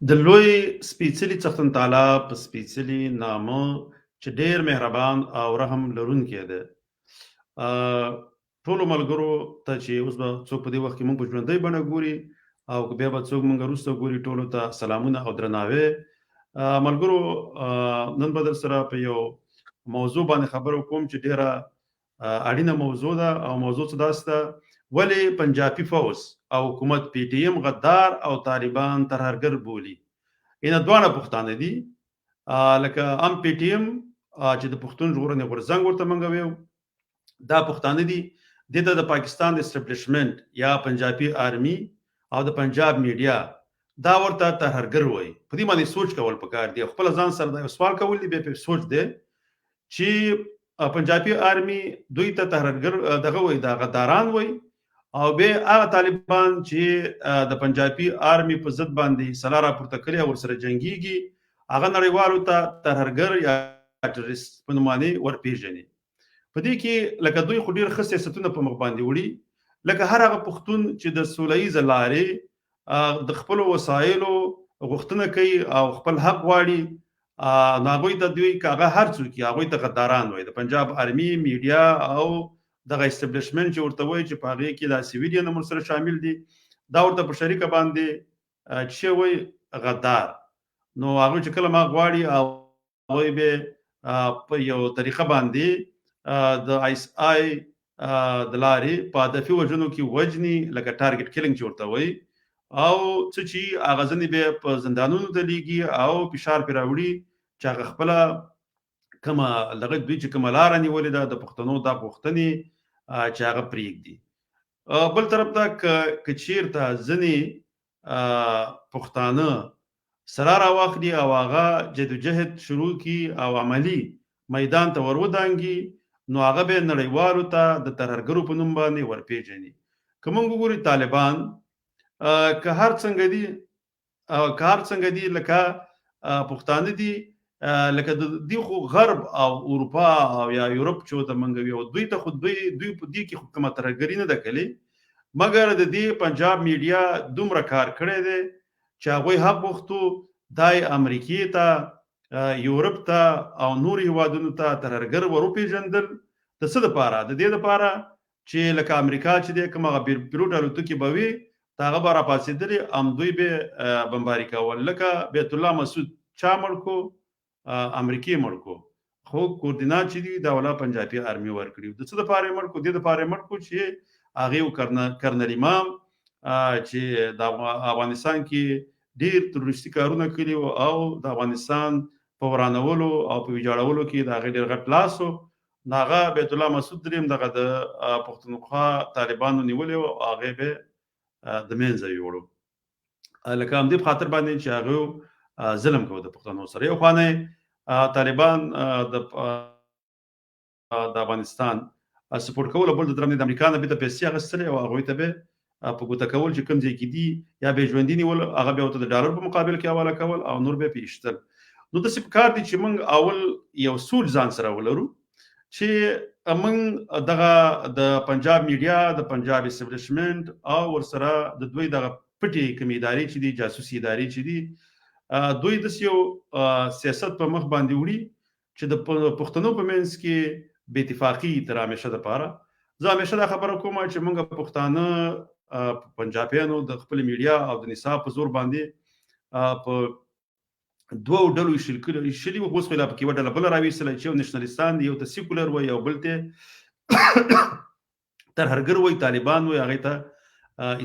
د لوی سپېڅلي څښتن تعالی په سپېڅلي نامه چې ډېر مهربان او رحم لرونکی دی. ټولو ملګرو ته چې اوس به څوک په دې وخت کې موږ په ژوندۍ بڼه ګوري او بیا به څوک موږ وروسته ګوري، ټولو ته سلامونه او درناوی. ملګرو، نن به در سره په یو موضوع باندې خبرې کوم چې ډېره اړینه موضوع ده، او موضوع څه داسې ده: ولې پنجابي فوز او حکومت پی ټی ایم غدار او طالبان ترهرګر بولي؟ اینه دواړه پښتانه دي. لکه ام پی ټی ایم چې د پښتون ژغورنې غورځنګ ورته موږ ویو، دا پښتانه دي. دته د پاکستان اسټابلیشمنت یا پنجابي آرمي او د پنجاب میډیا دا ورته ترهرګر وایي. په دې باندې سوچ کول پکار دی، خپل ځان سره دا سوال کول دی، به په سوچ دی چې پنجابي آرمي دوی ته ترهرګر دغه وایي، دا غداران وایي، او به هغه طالبان چې د پنجابي آرمي په ضد باندې سلا راپورته کړي او ورسره جنگيږي، هغه نړیوالو ته ترهرګر یا ټرریست په نوم باندې ورپېژني. په دې کې لکه دوی خو ډېر ښه سیاستونه په مخ باندې وړي، لکه هر هغه پښتون چې د سوله ییزې لارې د خپلو وسایلو غوښتنه کوي او خپل حق غواړي، هغوی ته دوی که هغه هر څوک وي هغوی ته غداران وایي. د پنجاب آرمي، میډیا او دغه اسټابلیشمنت چې ورته وایي چې په هغې کې دا سیویلین هم ورسره شامل دي، دا ورته په شریکه باندې چې وایي غدار. نو هغوی چې کله ما غواړي هغوی به په یو طریقه باندې د آیس آی د لارې په هدفي وژنو کې وجني، لکه ټارګټ کیلینګ چې ورته وایي، او څه چې هغه ځنې به په زندانونو ته لیږي او فشار پرې راوړي چې هغه خپله کومه دغه دوی چې کومه لاره نیولې ده د پښتنو دا غوښتنې چې هغه پرېږدي. بل طرف ته که چېرته ځینې پښتانه سره راواخلي او هغه جدوجهد شروع کړي او عملي میدان ته ورودانګي، نو هغه به نړیوالو ته د ترهرګرو په نوم باندې ورپېژني. که موږ وګورو طالبان که هر څنګه دي لکه پښتانه دي، لکه دوی خو غرب او اروپا او یا یورپ چې ورته موږ ویو، دوی ته خو دوی په دې کې خو کومه ترهګري نه ده کړې، مګر د دې پنجاب میډیا دومره کار کړی دی چې هغوی حق غوښتو دای امریکې ته، یورپ ته او نور هیوادونو ته ترهرګر وروپېژندل. د څه دپاره؟ د دې دپاره چې لکه امریکا چې دی کوم هغه پیلوټ الوتکې به وي، هغه به راپاڅېدلې، همدوی به بمباري کول. لکه بیت الله مسعود چا مړ کو؟ امریکې مړ کو، خو کوردینات چې دي دا ولا پنجابي آرمي ورکړي. د څه دپاره یې مړ کو؟ دې دپاره یې مړ کو چې هغې کرنل امام چې د افغانستان کې ډېر تروریستي کارونه کړي او د افغانستان په ورانولو او په ویجاړولو کې د هغې ډېر غټ لاس و، نو هغه بیت الله مسعود دریم دغه د پښتونخوا طالبانو نیولې و، هغې به د منځه یوړو، لکه همدې په خاطر باندې چې هغوی ظلم کوي د پښتنو سره. یو خوا نه طالبان د افغانستان سپورټ کول، بل د طرف نه د امریکا نه به د پیسې اخیستلې او هغوی ته به په ګوته کول چې کوم ځای کې دي یا به ژوندي نیول، هغه به ورته د ډالر په مقابل کې حواله کول او نور به یې ایستل. نو داسې پکار دي چې موږ اول یو سوچ ځان سره ولرو چې موږ دغه د پنجاب میډیا، د پنجاب اسټابلیشمنت او ورسره د دوی دغه پټې کومې ادارې چې دي، جاسوسي ادارې چې دي، دوی داسې یو سیاست په مخ باندې وړي چې د پښتنو په منځ کې بې اتفاقي تر همیشه دپاره. زه همیشه دا خبره کوم چې موږ پښتانه پنجابیانو د خپل میډیا او د نصاب په زور باندې په دوه ډلو ایښلي وو. اوس خو لا پکې یوه ډله بله راویستله چې یو نېشنلستان دی، یو ته سیکولر وایي او بل ته ترهرګر وایي، طالبان وایي، هغې ته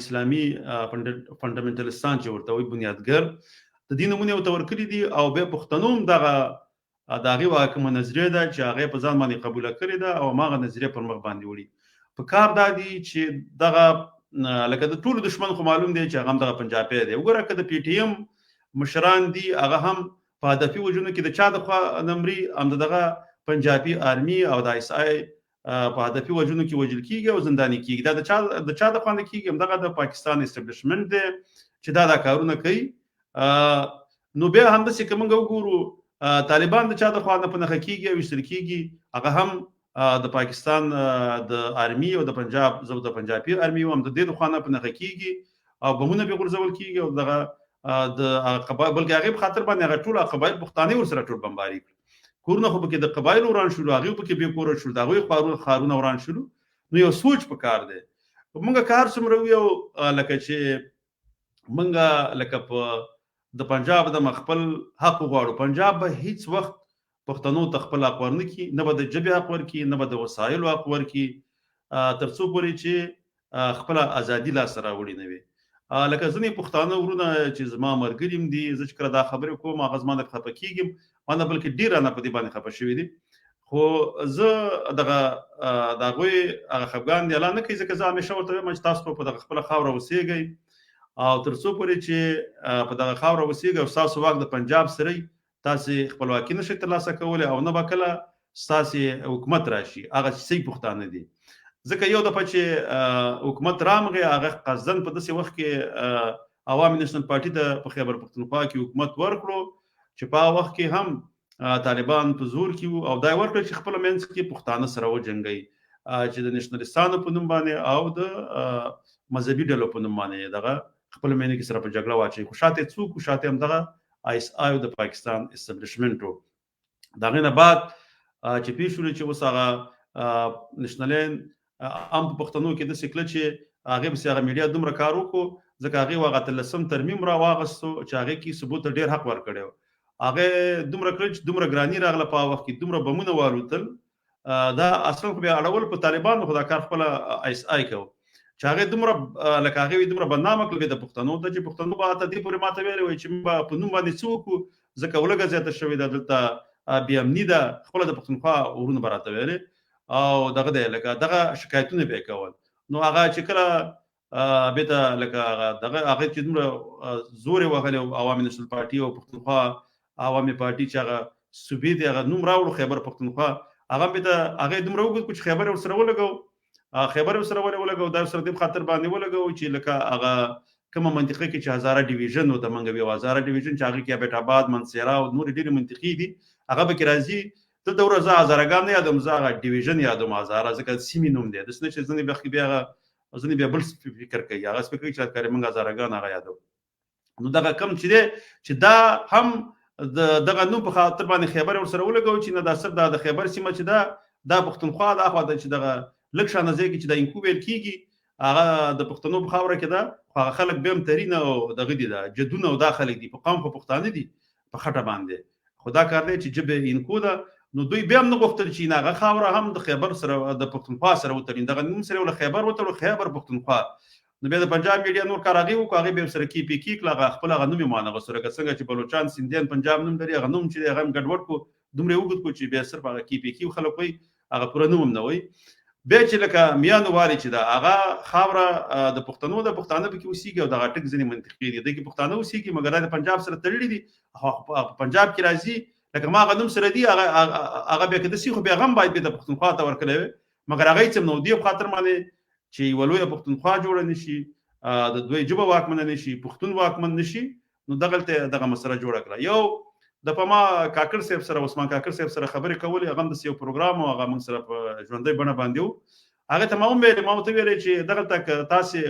اسلامي فنډامنټلستان چې ورته وایي، بنیادګر. د دې نومونه ورته ورکړي دي او بیا پښتنو هم دغه د هغې کومه نظریه ده چې هغې په ځان باندې قبوله کړې ده او هماغه نظریه پر مخ باندې وړي. په کار دا دي چې دغه لکه د ټولو دشمن خو معلوم دی چې هغه هم دغه پنجابی دی. وګوره که د پی ټي ایم مشران دي، هغه هم په هدفي وژنو کې د چا د خوا نمري، هم دغه پنجابي آرمي او د آیس آی په هدفي وژنو کې وژل کېږي او زنداني کېږي. دا د چا د خوا نه کېږي؟ همدغه د پاکستان اسټابلیشمنت دی چې دا کارونه کوي. نو بیا همداسې که موږ وګورو طالبان د چا د خوا نه په نښه کېږي او ویشتل کېږي، هغه هم د پاکستان د آرمي او د پنجابي آرمي هم د دې د خوا نه په نښه کېږي او بمونه پرې غورځول کېږي او دغه د قبایل بلکې هغه په خاطر باندې هغه ټول قبایل پښتانه ور سره ټول بمباري کورونه خو پکې د قبایل وران شول هغه پکې به کور شول دا غوي خارونه وران شول نو یو سوچ په کار دی مونږه کار څومره یو لکه چې مونږه لکه په د پنجاب د مخبل حق غواړو پنجاب به هیڅ وخت پښتنو تخپل حق ورنه کی نه به د جبه حق ورکی نه به د وسایل حق ورکی ترڅو پورې چې خپل ازادي لا سره وړي نه وي لکه ځنې پښتانه ورونه چې زما مرګریم دي زه چې کړه دا خبره کوم هغه زما د خپه کیږم باندې بلکې ډیر نه په دې باندې خپه شوی دي خو زه دغه غوي هغه خفګان دي اعلان نه کوي ځکه زه همیشه ورته وایم چې تاسو په دغه خپل خاور اوسېږئ او ترڅو پورې چې په دغه خاور اوسېږئ او تاسو واک د پنجاب سره تاسو خپلواکي نشئ ترلاسه کولای او نه به کله تاسو حکومت راشي هغه صحیح پښتانه دي ځکه یو د پچې حکومت رامغه هغه قصدن په داسې وخت کې عوامي نېشنل پارټي ته په خیبر پښتونخوا کې حکومت ورکړو چې په وخت کې هم طالبان په زور کې او دا ورکړ چې خپل منځ کې پښتانه سره وجنګي چې د نېشنلستانو په نوم باندې او د مذهبي ډلو په نوم باندې دغه خپل منځ کې سره په جګړه واچي خو شاته څوک شاته هم دغه آی اس آی د پاکستان اسټابلیشمنت دا غنه بعد چې پیښول چې وسغه نېشنلین ام په پښتنو کې د سکل چې هغه به سیغه میډیا دومره کار وکړو ځکه هغه واغت لسم ترمیم را واغستو چې هغه کې ثبوت ډیر حق ورکړو هغه دومره کړ چې دومره ګرانی راغله په وخت کې دومره بمونه والوتل دا اصلا خو به اړول په طالبانو خدا کار خپل آی اس آی کو چې هغه دومره لکه هغه دومره بدنامه کړل د پښتنو د چې پښتنو به ته دې پورې ماته ویلې وي چې په نوم باندې څوک ځکه ولګه زیاته شوې ده دلته بیا امنی ده خپل د پښتونخوا ورونه براته ویلې او دغه د لکه دغه شکایتونه به کول نو هغه چې کله به ته لکه دغه هغه چې دومره زور وغلی عوامي نېشنل پارټي او پښتونخوا عوامي پارټي چې هغه صوبې دی هغه نوم راوړو خیبر پښتونخوا هغه به ته هغه دومره وګورئ چې خیبر سره ولګو خیبر سره ولګو دا سره د خاطر باندې ولګو چې لکه هغه کومه منطقه کې چې هزاره ډیویژن او د منګ به هزاره ډیویژن چې هغه کې بیت آباد منصیرا او نور ډیره منطقي دي هغه به کې راځي ته د ورځ هزارګان یادوم زغه ډیویژن یادوم هزاره ځکه سیمې نوم دی د سنه چې ځنې بخې بیا ځنې بیا بل فکر کوي هغه فکر کوي چې کار منګ هزارګان هغه یادوم نو دغه کم چې دی چې دا هم دغه نوم په خاطر باندې خیبر ور سره ولګو چې نه د سر د خیبر سیمه چې دا پښتونخوا د اخوا د چې دغه لک شانه ځای کې چې د انکوبل کیږي هغه د پښتنو په خاوره کې دا هغه خلک به هم ترینه او دغه دي دا جدونه او داخلي دي په قوم په پښتانه دي په خټه باندې خدا کار دی چې جبه انکو دا نو دوی بیا هم نه غوښتل چې هغه خاوره هم د خیبر سره د پښتونخوا سره وترین دغه نوم سره ول خیبر وتر خیبر پښتونخوا نو بیا د پنجاب میډیا نور کارغي وو هغه به سره کی پی کی کله خپل غنوم مانغه سره څنګه چې بلوچستان سندیان پنجاب نوم لري غنوم چې هغه ګډوډ کو دومره وګت کو چې بیا صرف هغه کی پی کی خلک وي هغه پوره نوم نه وي به چې لکه میانو واري چې دا هغه خاوره د پښتنو د پښتانه په کې وسیږي او د غټک ځنی منطقي دي د پښتانه وسیږي مګر د پنجاب سره تړلې دي پنجاب کې راځي لکه ما غنوم سره دی هغه به کده سی خو به غم باید د پښتونخوا ته ورکړي مګر هغه چې نو دی خاطر باندې چې ولوی پښتونخوا جوړ نشي د دوی جبه واکمن نشي پښتون واکمن نشي نو دغه مسله جوړ کړه یو د پما کاکر صاحب سره عثمان کاکر صاحب سره خبرې کولې هغه د یو پروګرام او هغه موږ سره په ژوندۍ بڼه باندې هغه ته ما ته ویل چې دغه تک تاسو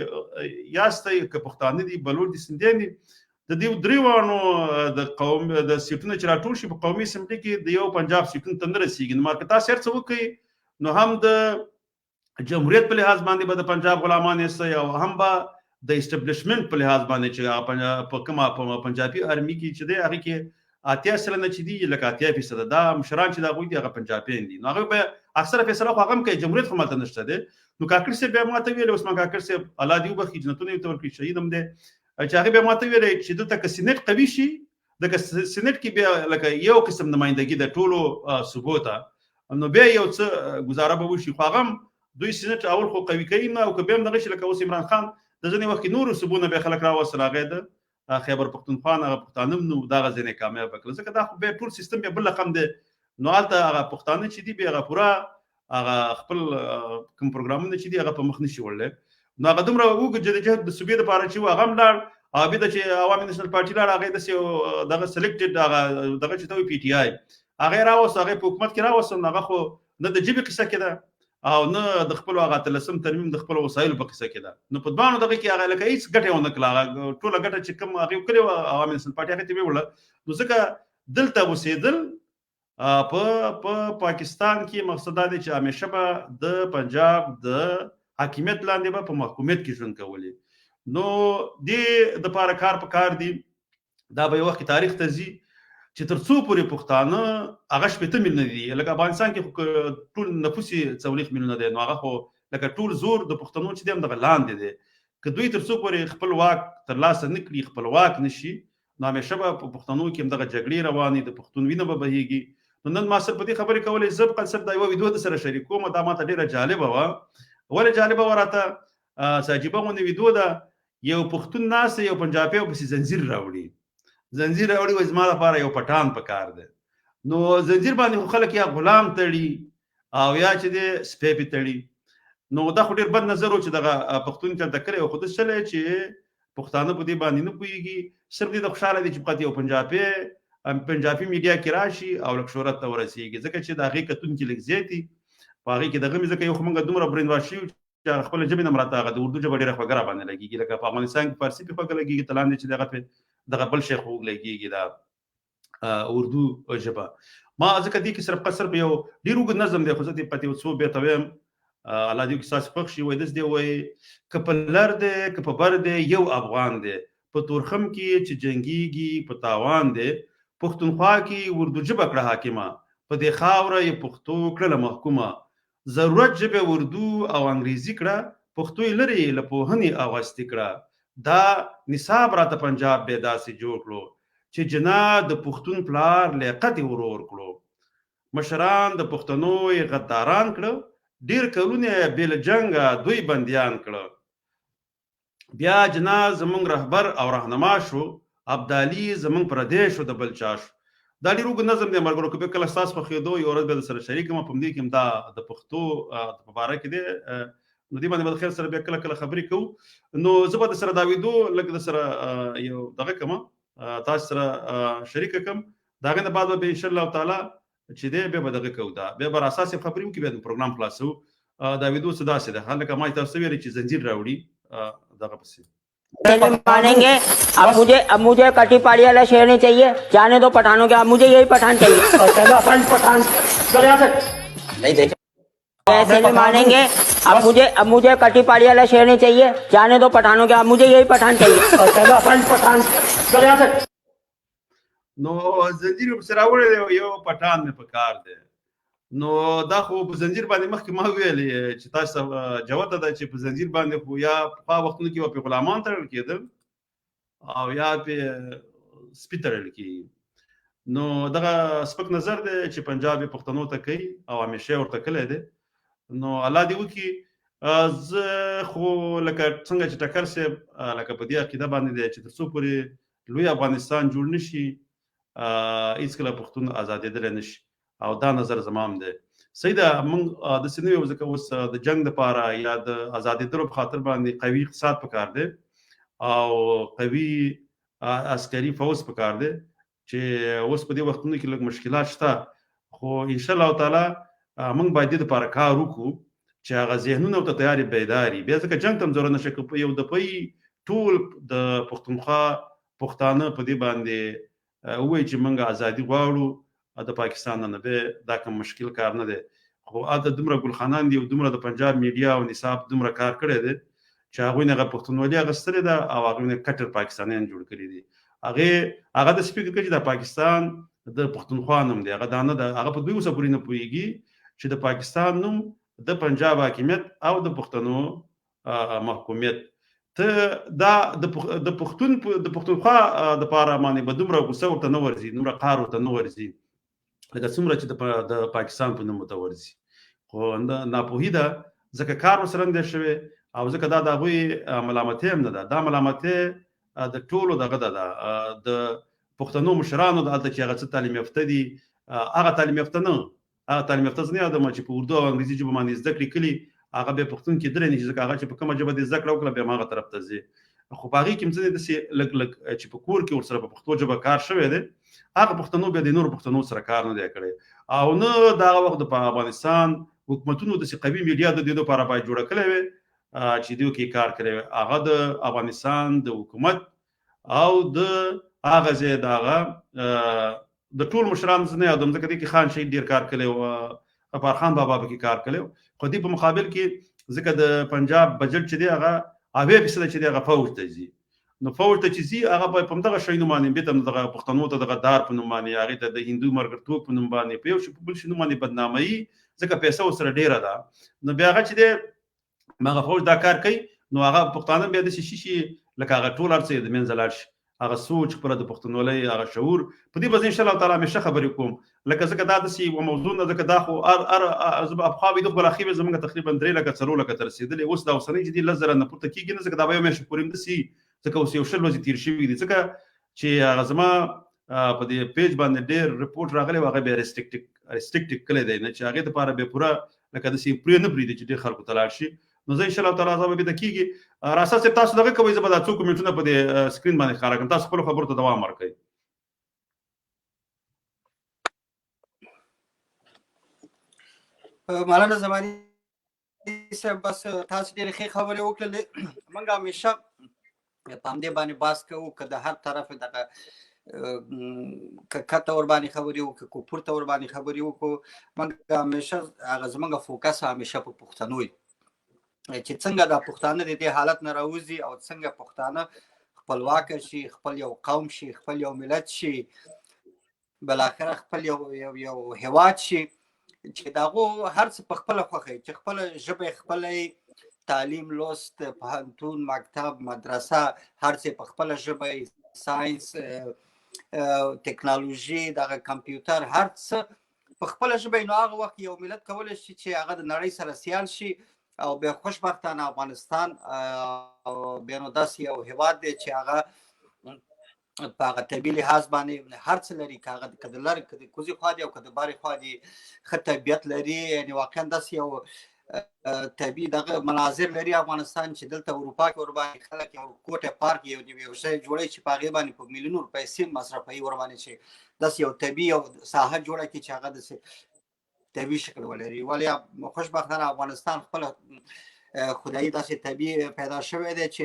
یاستئ که پښتانه دي بلوچ دي سندیان دي د دې دریوانو د قوم د سیټونو چې راټول شي په قومي اسمبلی کې د یو پنجاب سیټون تندر رسیږي نو مارکتا سر څه وکي نو هم د جمهوریت په لحاظ باندې به د پنجاب غلامان یې او هم به د اسټابلیشمنت په لحاظ باندې چې په کومه په پنجابي ارمي کې چې دی هغه کې اتیا سلنه چې دی لکه 80% دا مشران چې دا غوي دي هغه پنجابیان دي نو هغه به اکثره فیصله خو هغه کوي جمهوریت خو ماته نشته دي نو کاکر سي به ماته ویل عثمان کاکر سي الله دی وبخي جنتونه تور کې شهید هم دي چې هغه به ماته ویل چې د تک سینټ قوي شي د سینټ کې به لکه یو قسم نمائندګي د ټولو ثبوته نو به یو څه گزاره به وشي خو هغه دوی سینټ اول خو قوي کوي نه او که به هم دغه لکه اوس عمران خان د ځنې وخت نور ثبوتونه به خلک راوصل هغه د خیبر پښتونخوا هغه پښتانه نو دا غزنه کامیاب کړل ځکه دا خو به ټول سیستم به بل رقم دی نو حالت هغه پښتانه چې دی به هغه پورا هغه خپل کوم پروګرامونه چې دی هغه په مخ نشي وړل نو هغه دومره وګورئ چې د صوبې لپاره چې هغه ملار او به د چې عوامي نېشنل پارټي لپاره هغه د دغه سلیکټډ هغه چې ته پی ټی آی هغه راوس هغه په حکومت کې راوس هغه خو نه د جبه قصه کې ده او نه د خپل هغه تلسم ترمیم د خپل وسایل په قصه کې ده. نو په دوانو دغه کې هغه لکه هیڅ ګټه ونه کړه، ټوله ګټه چې کوم هغه کړی عوامي نېشنل پارټي هغه ته ویوړه. نو ځکه دلته اوسېدل په پاکستان کې مقصد دا دی چې همیشه به د پنجاب د حاکمیت لاندې به په محکومیت کې ژوند کولی. نو دې د پاره کار په کار دی دا به یو وخت تاریخ ته ځي چې تر څو پورې پښتانه هغه 80 میلیونه دي. لکه افغانستان کې ټول نفوس 40 میلیونه دی، نو هغه خو لکه ټول زور د پښتنو چې دی دغه لاندې دی. که دوی تر څو پورې خپل واک ترلاسه نه کړي، خپل واک نشي، نو همیشه به په پښتنو کې دغه جګړې روانې، د پښتون وینه به بهیږي. نو نن ما سره په دې خبرې کولې، زه په کنسپټ دا یو ویډیو سره شریکوم، دا ماته ډیره جالبه وه. ولې جالبه وه راته؟ عجیبه غوندې ویډیو ده، یو پښتون ناست یو پنجابي پسې زنځیر راوړي، زنځیر راوړي، وایي زما لپاره یو پټان پکار دی. نو زنځیر باندې خو خلک یا غلام تړي او یا چې دی سپی پې تړي. نو دا خو ډېر بد نظر و چې دغه پښتون چلته کړی و. خو داسې چلی چې پښتانه په دې باندې نه پوهېږي، صرف دې ته خوشحاله دي چې فقط یو پنجابي میډیا کې راشي او لږ شهرت ته ورسېږي، ځکه چې د هغې کتونکي لږ زیات دي په هغې کې دغه مې. ځکه یو خو موږ دومره برین واش شوي چې خپله ژبې نه هم راته هغه د اردو ژبه ډېره خوږه راباندې لګېږي. لکه په افغانستان کې فارسي پې خوږه لګېږي، ته لاندې چې دغه پې دغه بل شی خوږ لګېږي دا اردو ژبه. ما ځکه دې کې صرف یو ډېر اوږد نظم دی، خو زه دې پاتې یو څو بیته ویم، الله دې وکړي ستاسو خوښ شي. وایي داسې دی، وایي که په لر دی که په بر دی یو افغان دی، په تورخم کې چې جنګېږي په تاوان دی، پښتونخوا کې اردو ژبه کړه حاکمه، په دې خاوره یې پښتو کړله محکومه. ضرورت ژبې اردو او انګریزي کړه، پښتو یې لرې له پوهنې اغوستې کړه. دا نصاب راته پنجاب بې داسې جوړ کړو چې جنا د پښتون پلار لیاقت یې ورور کړو. مشران د پښتنو یې غداران کړه، ډېر کلونه یې بې له جنګه دوی بندیان کړه. بیا جنا زمونږ رهبر او رهنما شو، ابدالي زمونږ پردی شو د بل چا شو. دا ډېر اوږد نظم دی ملګرو، که کله ستاسو خوښېدو یو ورځ به در سره شریک یم. په همدې کې هم دا د پښتو په باره کې دی، نو دې باندې به د خیر سره بیا کله کله خبرې کوو. نو زه به در سره دا ویډیو لږ در سره یو دغه کړم، تاسو سره شریکه کړم، د هغې نه بعد به انشاءالله تعالی چې دی بیا به دغه کوو، دا بیا به را اساس خبرې وکړي، بیا د پروګرام خلاصوو. دا ویډیو څه داسې ده، هلکه ما تاسو ویلي چې زنځیر راوړي دغه پسې मानेंगे। अब मुझे कटी पाड़ी वाला शेर नहीं चाहिए, जाने दो पठानों के, अब मुझे यही पठान चाहिए। पठान नहीं देखे ऐसे नहीं मानेंगे। अब मुझे कटी पाड़ी वाला शेर नहीं चाहिए, जाने दो पठानों के, अब मुझे यही पठान चाहिए। पठान نو زنځیر پسې راوړی یو پټان مې په کار دی. نو دا خو په زنځیر باندې مخکې ما ویلې چې تاسو جوته ده چې په زنځیر باندې خو یا په وختونو کې به پې غلامان تړل کېدل او یا پې سپي تړل کېږي. نو دغه سپک نظر دی چې پنجاب یې پښتنو ته کوي او همیشه یې ورته کلی دی. نو الله دې وکړي. زه خو لکه څنګه چې ټکر صاحب لکه په دې عقیده باندې دی چې تر څو پورې لوی افغانستان جوړ نه شي، هېڅکله پښتون ازادېدلی نه شي، او دا نظر زما هم دی. صحیح ده، موږ داسې نه یو، ځکه اوس د جنګ دپاره یا د ازادېدلو په خاطر باندې قوي اقتصاد پکار دی او قوي عسکري فوج پکار دی، چې اوس په دې وختونو کې لږ مشکلات شته. خو انشاءالله تعالی موږ باید دې دپاره کار وکړو چې هغه ذهنونه ورته تیارې بیداري. بیا ځکه جنګ ته هم ضرورت نشته، که یو دفعه ټول د پښتونخوا پښتانه په دې باندې ووایي چې موږ ازادي غواړو د پاکستان نه، بیا دا کوم مشکل کار نه دی. خو هلته دومره ګلخانان دي او دومره د پنجاب میډیا او نصاب دومره کار کړی دی چې هغوی نه هغه پښتونولي اخیستلې ده او هغوی نه کټر پاکستانیان جوړ کړي دي. هغه داسې فکر کوي چې دا پاکستان د پښتونخوا نوم دی، هغه دا نه ده. هغه په دوی اوسه پورې نه پوهېږي چې د پاکستان نوم د پنجاب حاکمیت او د پښتنو محکومیت. ته دا د پښتونخوا دپاره باندې به دومره غوسه ورته نه ورځي، دومره قهر ورته نه ورځي لکه څومره چې د پاکستان په نوم ورته ورځي. خو ناپوهي ده، ځکه کار ورسره نه دی شوی او ځکه دا د هغوی ملامتۍ هم نه ده. دا ملامتۍ د ټولو دغه ده، د پښتنو مشرانو د هلته چې هغه څه تعلیم یافته دي، هغه تعلیم یافته نه، هغه تعلیم یافته زه نه یادوم چې په اردو او انګریزي ژبه باندې زده کړې کړي، هغه بیا پښتون کېدلی نه شي، ځکه هغه چې په کومه ژبه دې زده کړه وکړه بیا هم هغه طرف ته ځي. خو په هغې کې هم ځینې داسې لږ چې په کور کې ورسره په پښتو ژبه کار شوی دی، هغه پښتنو بیا د نورو پښتنو سره کار نه دی کړی او نه د هغه وخت د افغانستان حکومتونو د قوي میډیا د دې لپاره باید جوړه کړې وي چې دوی کې کار کړي هغه د افغانستان د حکومت او د هغه ځای د ټول مشرانو څخه یادوم ځکه کې خان شهید ډیر کار کړي او غفار بابا به کار کړي خو دې په مقابل کې ځکه د پنجاب بجټ چې دی هغه 80% چې دی هغه فوج ته ځي نو فوج ته چې ځي هغه په همدغه شی نوم باندې به تم دغه پښتنو ته دغه دار په نوم باندې هغه ته د هندو مرګرتوب په نوم باندې په یو شی په بل شی نوم باندې بدنامي ځکه پیسې سره ډیره ده نو بیا هغه چې دی هغه فوج دا کار کوي نو هغه پښتانه بیا د شي لکه هغه ټول ارڅ د منځلار شي هغه سوچ پر د پښتونولۍ هغه شعور په دې باندې ان شاء الله تعالی مشه خبرې کوم لکه ځکه دا د سی موضوع نه ځکه دا خو افخابي د بل اخیبه زمونږ تقریبا 3 لکه 4 لکه تر رسیدلې اوس دا وسنۍ چې د لزر نه پورته کیږي نه ځکه دا به مې شکریم د سی ځکه اوس یو شل ورځې تیر شوی دي ځکه چې هغه زما په دې پیج باندې ډېر رپورټ راغلی هغه به ریسټریکټ کړی دی نه چې هغه لپاره به پورا لکه د سی پرې نه پرې دي چې ډېر خلکو تلاش شي نو زه ان شاء الله تعالی زما به د کیږي راسه تاسو دغه کوي زبر تاسو کومنټونه په دې سکرین باندې ښکارا کوم تاسو خپل خبرو ته دوام ورکړئ مولانا زماني صاحب بس تاسو ډېرې ښې خبرې وکړلې موږ همیشه په همدې باندې بحث کوو که د هر طرف دغه که کته ور باندې خبرې وکړو که پورته ور باندې خبرې وکړو موږ همیشه هغه زموږ فوکس همیشه په پښتنو وي چې څنګه د پښتانه د دې حالت نه راوځي او څنګه پښتانه خپلواک شي خپل یو قوم شي خپل یو ملت شي بالاخره خپل یو هیواد شي چې داغو هر څه په خپله خوښوي چې خپله ژبه خپله تعلیم لوست پوهنتون مکتب مدرسه هر څه په خپله ژبه ساينس ټکنالوژي دغه کمپیوټر هر څه په خپله ژبه نو هغه وخت یو ملت کولی شي چې هغه د نړۍ سره سیال شي او بیا خوشبختانه افغانستان بیا نو داسې یو هیواد دی چې هغه په هغه طبیعي لحاظ باندې هر څه لري که هغه که د لرې که د کوزي خوا دي او که د بارې خوا دي ښه طبیعت لري یعنې واقعا داسې یو طبیعي دغه مناظر لري افغانستان چې دلته اروپا کې ورباندې خلک یو کوټه پارک یو شی جوړوي چې په هغې باندې په میلیونونو پیسې مصرفوي ورباندې چې داسې یو طبیعي یو ساحه جوړه کړي چې هغه داسې طبیعي شکل ولري ولې خوشبختانه افغانستان خپله خدایي داسې طبیعي پیدا شوی دی چې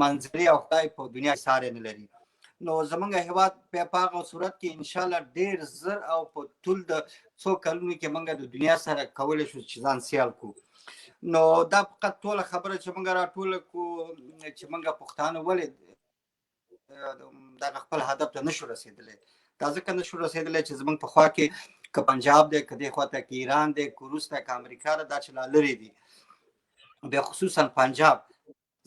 منظرې او خدای په دنیا ساری نه لري نو زمونږ هیواد په هغه صورت کې انشاءالله ډېر زر او په ټول د څو کلونو کې موږ د دنیا سره کولی شو چې ځان سیال کړو نو دا فقط ټوله خبره چې موږ راټوله کړو چې موږ پښتانه ولې دغه خپل هدف ته نشو رسېدلی دا ځکه نشو رسېدلی چې زموږ په خوا کې که پنجاب دی که دې خواته که ایران دی که روس دی که امریکا ده دا چې لا لرې دي بیا خصوصا پنجاب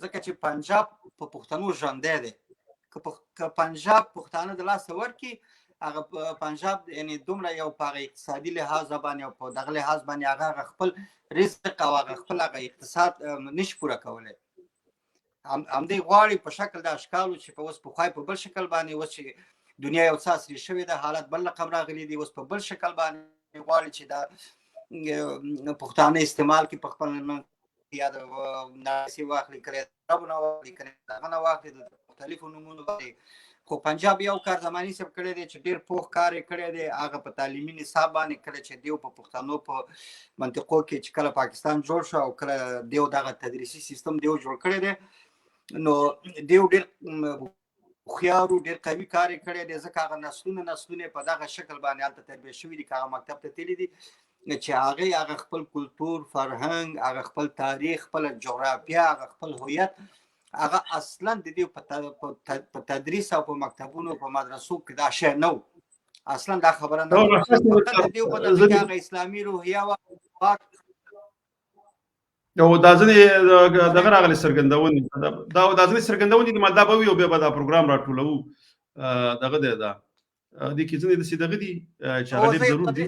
ځکه چې پنجاب په پښتنو ژوندی دی که پنجاب پښتانه د لاسه ورکړي هغه پنجاب یعنې دومره یو په هغه اقتصادي لحاظ باندې او په دغه لحاظ باندې هغه خپل رزق او هغه خپل هغه اقتصاد نشي پوره کولی همدې غواړي په شکل د اشکالو چې په اوس پخوای په بل شکل باندې اوس چې دنیا یو څه عصري شوې ده حالت بل رقم راغلی دی اوس په بل شکل باندې غواړي چې دا پښتانه استعمال کې په خپل یا د ناسي واخلي کړي ربونه واخلي کړي هغه نه واخلي د مختلفو نومونو باندې خو پنجاب یو کار زماني سب کړی دی چې ډېر پوخ کار یې کړی دی هغه په تعلیمي نصاب باندې کړی چې دیو په پښتنو په منطقو کې چې کله پاکستان جوړ شو او کله دیو دغه تدریسي سیستم دیو جوړ کړی دی نو دیو ډېر خيارو ډېر قوي کار یې کړی دی ځکه هغه نسلونه په دغه شکل باندې هلته تربیه شوي دي که هغه مکتب ته تللي دي چې هغه خپل کلتور فرهنګ هغه خپل تاریخ خپل جغرافیه هغه خپل هویت هغه اصلا د دې په تدریس او په مکتبونو په مدرسو کې دا شی نه و اصلا دا خبره نه و د دې په دغه اسلامي روحیه او یو دا ځنې دغه راغلي څرګندونې دا ځنې څرګندونې د مالدا به وي او بیا به دا پروګرام راټولو دغه دی دا د کې ځنې د دغه دي چې هغه ډېر ضرور دي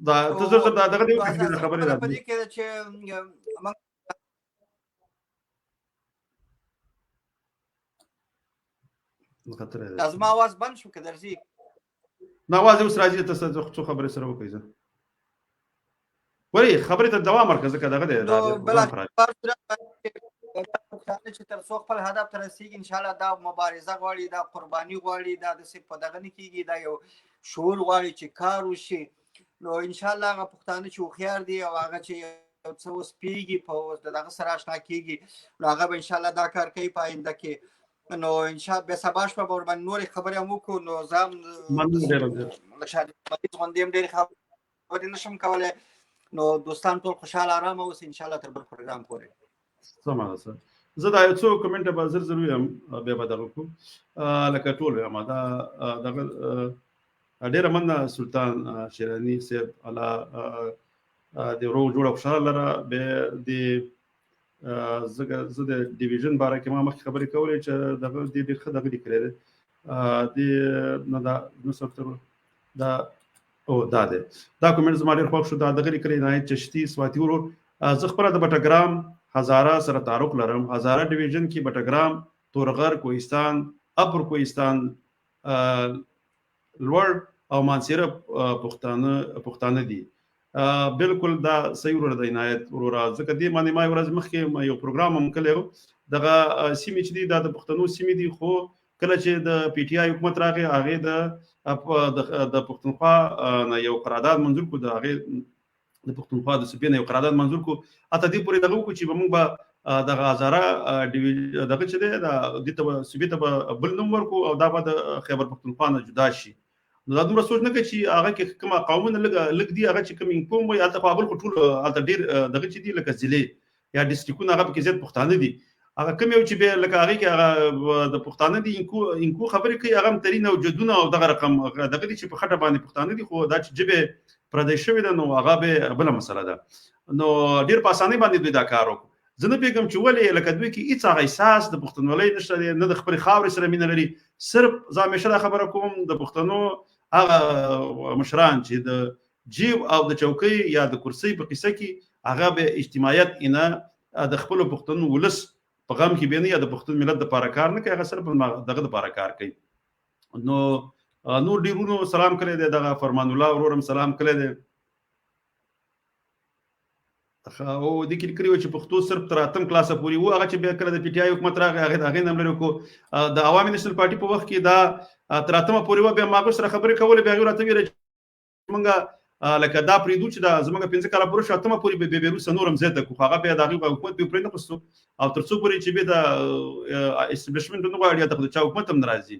دا ته زه دغه دی خبرې راځي چې لازم आवाज بند شو که درځي نو आवाज اوس راځي ته څه خبرې سره وکړئ وری خبرې ته دوام ورکړه ځکه دغه دی چې تر څو خپل هدف ته رسیږي ان شاء الله دا مبارزه غواړي دا قرباني غواړي دا د څه په دغه نه کیږي دا یو شعور غواړي چې کار وشي. نو ان شاء الله هغه پښتانه چې هوښیار دي او هغه چې یو څه اوس پیږي په دغه سره اشنا کېږي نو هغه به ان شاء الله دا کار کوي په آینده کې. نو ان شاء الله به سبا شپه به ورباندې نورې خبرې هم وکړو. نو زه هم شاید مریض غوندې هم ډېرې خبرې نشم کولی. نو دوستان ټول خوشحاله ارامه اوسئ ان شاء الله تر بل پروګرام پورې. سمه ده سر. زه دا یو څو کومنټه به زر ویم بیا به دغه کوم لکه ټول وایم دا دغه ډېره مننه سلطان شیراني صاحب الله د روغ جوړ خوشحاله لره. بیا د زه د ډیویژن باره کې ما مخکې خبرې کولې چې دغه ډېر ښه دغه لیکلی دی د نه دا نو سفتر دا او دا دی دا کومنټ زما ډېر خوښ شو. دا دغه لیکلی عنایت چشتي سواتي ورور. زه خپله د بټګرام هزاره سره تعلق لرم. هزاره ډیویژن کې بټګرام، تورغر، کوهستان، اپر کوهستان، لوړ او مانسیره پښتانه دي. بالکل دا صحیح ورور د عنایت وروره. ځکه دې باندې ما ورځ مخکې یو پروګرام هم کړی و. دغه سیمې چې دي دا د پښتنو سیمې دي، خو کله چې د پی ټی آی حکومت راغی هغې د پښتونخوا یو قرارداد منظور کړو. د هغې د پښتونخوا د صوبې نه یو قرارداد منظور کړو. حتی دې پورې دغه وکړو چې موږ به دغه هزاره دغه چې دی دې ته به صوبې ته به بل نوم ورکړو او دا به د خیبر پښتونخوا نه جدا شي. نو دا دومره سوچ نه کوي چې هغه کې کومه قومونه لږ دي هغه چې کوم قوم وي هلته خو بل خو ټول هلته ډېر دغه چې دي لکه ضلعې یا ډسټرکټونه هغه پکې زیات پښتانه دي. هغه کوم یو چې بیا لکه هغې کې هغه د پښتانه دي انکو خبرې کوي هغه هم ترین او جدونه او دغه رقم دغه دي چې په خټه باندې پښتانه دي، خو دا چې ژبې پردی شوې ده نو هغه به بله مسله ده. نو ډېر په اسانۍ باندې دوی دا کار وکړو. زه نه پوهېږم چې ولې لکه دوی کې هېڅ هغه احساس د پښتونولۍ نشته دی، نه د خپلې خاورې سره مینه لري. صرف زه همیشه دا خبره کوم د پښتنو هغه مشران چې د جیب او د چوکۍ یا د کرسۍ په قصه کې هغه به اجتماعیت نه د خپلو پښتنو ولس په غم کې بیني یا د پښتون ملت دپاره کار نه کوي، هغه صرف دغه دپاره کار کوي. نو نور ډېرونو سلام کړی دی. دغه فرمان الله ورور هم سلام کړی دی. او دې کې لیکلي وو چې پښتو صرف تر 8م کلاسه پورې وو. هغه چې بیا کله د پی ټی آی حکومت راغی هغې نه هم لرې وکړو. د عوامي نیشنل پارټي په وخت کې دا تر 8مه پورې وه. بیا ما هغوی سره خبرې کولې، بیا هغوی راته ویل چې موږ لکه دا پرېږدو چې دا زموږ 5 کاله پوره شو 8مه پورې بیا وروسته نور هم زیاته کړو. خو هغه بیا د هغوی حکومت بیا پرې نه خستو او تر څو پورې چې بیا د اسټبلیشمنټ ونه غواړي یا د چا حکومت هم نه راځي.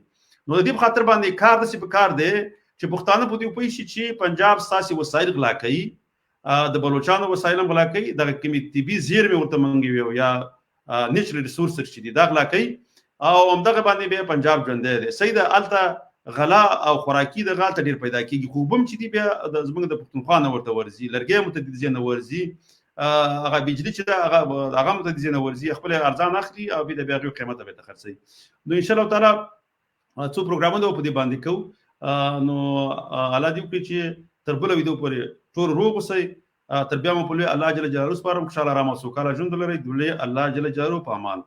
نو د دې په خاطر باندې کار داسې په کار دی چې پښتانه په دې وپوهې شي چې پنجاب ستاسې وسایل غلا کوي، د بلوچانو وسایل هم غلا کوي، دغه کومې طبي زیرمې ورته موږ ویو یا نیچرل ریسورسز چې دي دا غلا کوي او همدغه باندې بیا پنجاب ژوندی دی. صحیح ده هلته غلا او خوراکي دغه هلته ډېر پیدا کېږي، خو اوبه هم چې دي بیا زموږ د پښتونخوا نه ورته ورځي، لرګی هم ورته د دې نه ورځي، هغه بجلي چې ده هغه هم ورته د دې نه ورځي، خپل ارزان اخلي او بیا د بیا هغوی قیمته بېرته خرڅوي. نو انشاءالله تعالی څو پروګرامونه به په دې باندې کوو. نو الله دې وکړي چې تر بله ویدو پورې ټول روغ اوسئ. تر بیا مو په لوی الله جل جلاله سپارم. خوشحاله ارامه او سوکاله ژوند ولرئ. د لوی الله جل جلاله په امان.